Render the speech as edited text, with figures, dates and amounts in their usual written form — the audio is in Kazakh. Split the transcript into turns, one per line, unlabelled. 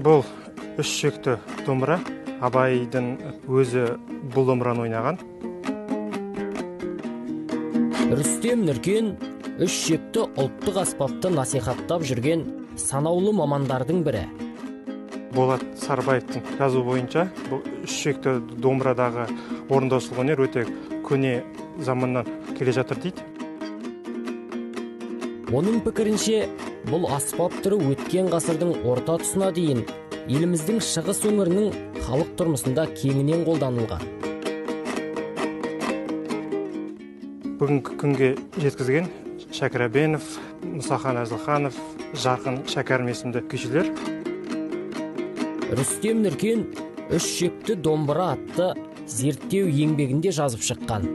Бұл үш шекті домбыра. Абайдың өзі бұл домбыраны ойнаған.
Рүстем Нұркен үш шекті ұлттық аспапты насихаттап жүрген санаулы мамандардың бірі.
Болат Сарбаевтың жазу бойынша бұл үш шекті домбырадағы орындаушылық өнер өте көне заманнан келе жатыр дейді.
Оның пікірінше, бұл аспап түрі өткен ғасырдың орта тұсына дейін еліміздің шығыс өңірінің халық тұрмысында кеңінен қолданылған.
Бүгінгі күнге жеткізген Шәкір Әбенов, Мұсахан Әзілханов, Жарқын Шәкәрім есімді күйшілер.
Рүстем Нұркен үш шекті домбыра атты зерттеу еңбегінде жазып шыққан.